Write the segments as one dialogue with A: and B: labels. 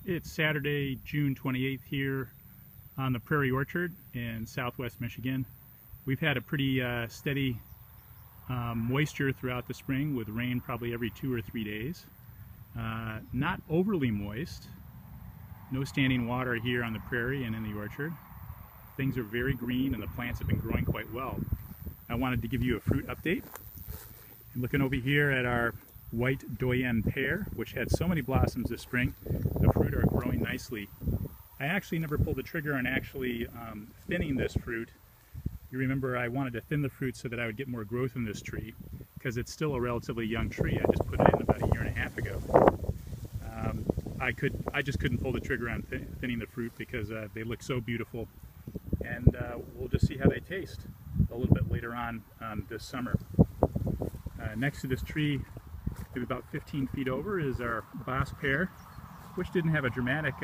A: It's Saturday, June 28th here on the Prairie Orchard in southwest Michigan. We've had a pretty steady moisture throughout the spring with rain probably every 2 or 3 days. Not overly moist, no standing water here on the prairie and in the orchard. Things are very green and the plants have been growing quite well. I wanted to give you a fruit update. I'm looking over here at our white doyen pear, which had so many blossoms this spring. The fruit are growing nicely. I actually never pulled the trigger on actually thinning this fruit. You remember I wanted to thin the fruit so that I would get more growth in this tree because it's still a relatively young tree. I just put it in about 1.5 years ago. I just couldn't pull the trigger on thinning the fruit because they look so beautiful, and we'll just see how they taste a little bit later on this summer. Next to this tree, maybe about 15 feet over, is our boss pear, which didn't have a dramatic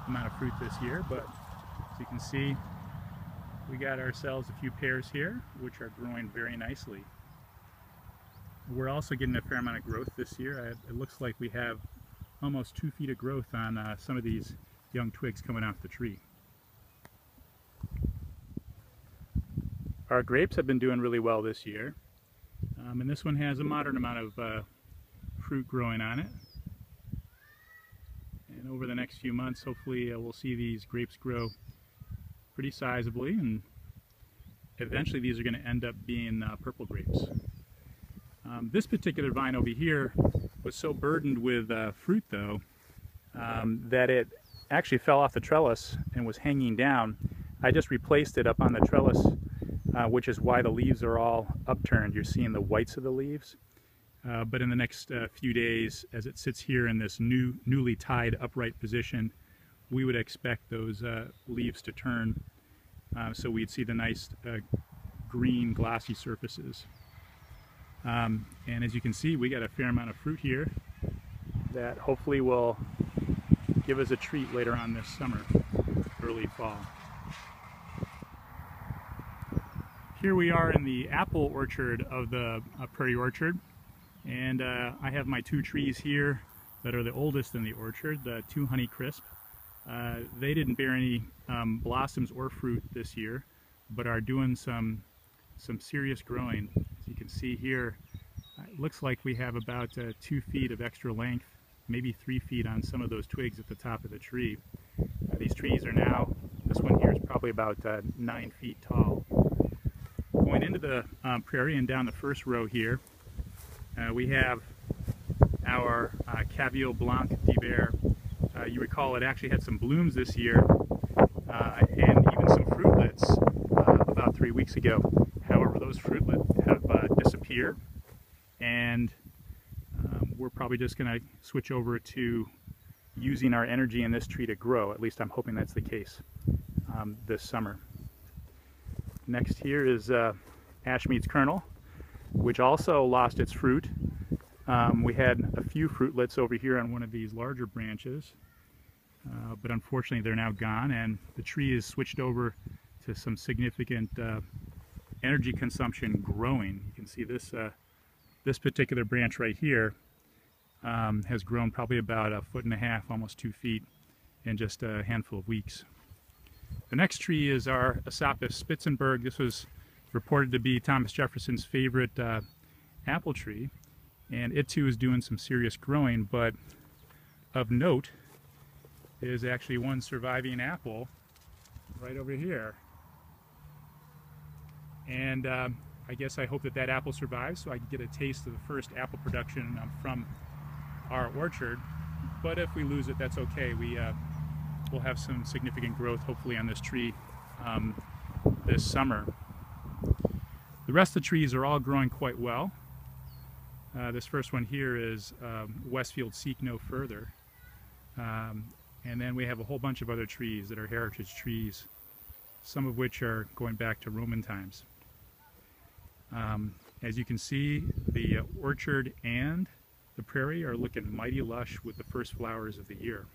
A: amount of fruit this year, but as you can see, we got ourselves a few pears here, which are growing very nicely. We're also getting a fair amount of growth this year. It looks like we have almost 2 feet of growth on some of these young twigs coming off the tree. Our grapes have been doing really well this year, and this one has a moderate amount of fruit growing on it. And over the next few months, hopefully we'll see these grapes grow pretty sizably, and eventually these are going to end up being purple grapes. This particular vine over here was so burdened with fruit though that it actually fell off the trellis and was hanging down. I just replaced it up on the trellis, which is why the leaves are all upturned. You're seeing the whites of the leaves. But in the next few days, as it sits here in this newly tied upright position, we would expect those leaves to turn, so we'd see the nice green glossy surfaces. And as you can see, we got a fair amount of fruit here that hopefully will give us a treat later on this summer, early fall. Here we are in the apple orchard of the Prairie Orchard, and I have my 2 trees here that are the oldest in the orchard, the 2 Honey Crisp. They didn't bear any blossoms or fruit this year, but are doing some serious growing. As you can see here, it looks like we have about 2 feet of extra length, maybe 3 feet on some of those twigs at the top of the tree. These trees are now, this one here is probably about 9 feet tall. Going into the prairie and down the first row here, we have our Caviole Blanc d'Hiver. You recall it actually had some blooms this year and even some fruitlets about 3 weeks ago. However, those fruitlets have disappeared, and we're probably just going to switch over to using our energy in this tree to grow. At least I'm hoping that's the case this summer. Next here is Ashmead's Kernel, which also lost its fruit. We had a few fruitlets over here on one of these larger branches, but unfortunately they're now gone, and the tree is switched over to some significant energy consumption growing. You can see this this particular branch right here has grown probably about 1.5 feet, almost 2 feet, in just a handful of weeks. The next tree is our Asapis Spitzenberg. This was reported to be Thomas Jefferson's favorite apple tree, and it too is doing some serious growing, but of note is actually one surviving apple right over here. And I guess I hope that that apple survives so I can get a taste of the first apple production from our orchard. But if we lose it, that's okay. We'll have some significant growth hopefully on this tree this summer. The rest of the trees are all growing quite well. This first one here is Westfield Seek No Further. And then we have a whole bunch of other trees that are heritage trees, some of which are going back to Roman times. As you can see, the orchard and the prairie are looking mighty lush with the first flowers of the year.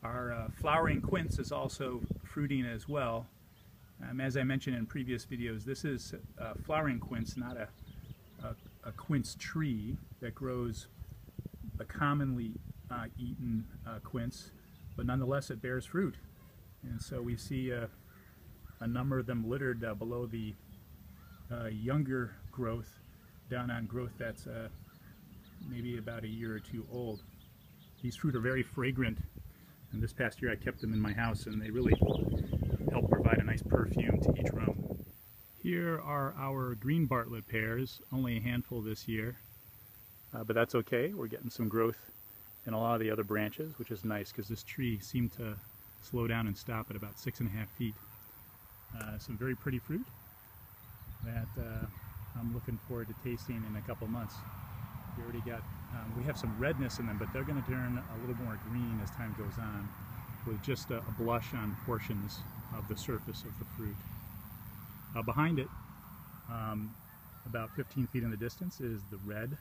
A: Our flowering quince is also fruiting as well. As I mentioned in previous videos, this is flowering quince, not a quince tree that grows a commonly eaten quince, but nonetheless it bears fruit. And so we see a number of them littered below the younger growth, down on growth that's maybe about a year or two old. These fruit are very fragrant, and this past year I kept them in my house, and they really help provide a nice perfume to each room. Here are our green Bartlett pears, only a handful this year, but that's okay. We're getting some growth in a lot of the other branches, which is nice because this tree seemed to slow down and stop at about 6.5 feet. Some very pretty fruit that I'm looking forward to tasting in a couple months. We already got, we have some redness in them, but they're going to turn a little more green as time goes on, with just a blush on portions of the surface of the fruit. Behind it, about 15 feet in the distance, is the red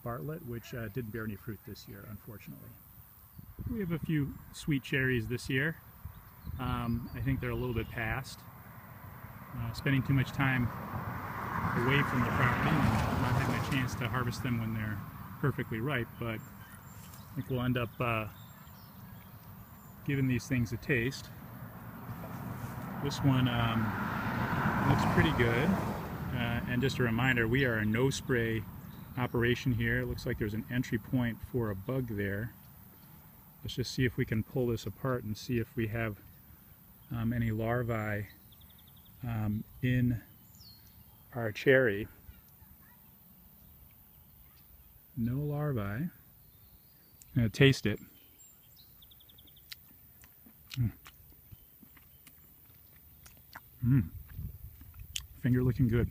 A: Bartlett, which didn't bear any fruit this year, unfortunately. We have a few sweet cherries this year. I think they're a little bit past. Spending too much time away from the property and not having a chance to harvest them when they're perfectly ripe, but I think we'll end up giving these things a taste. This one looks pretty good, and just a reminder, we are a no spray operation here. It looks like there's an entry point for a bug there. Let's just see if we can pull this apart and see if we have any larvae in our cherry. No larvae. I'm going to taste it. Finger looking good.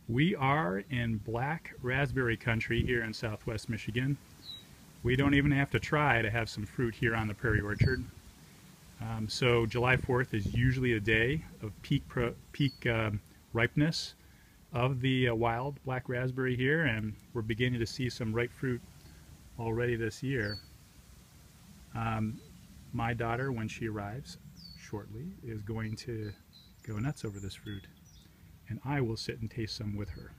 A: We are in black raspberry country here in southwest Michigan. We don't even have to try to have some fruit here on the Prairie Orchard. So July 4th is usually a day of peak ripeness of the wild black raspberry here, and we're beginning to see some ripe fruit already this year. My daughter, when she arrives shortly, is going to go nuts over this fruit, and I will sit and taste some with her.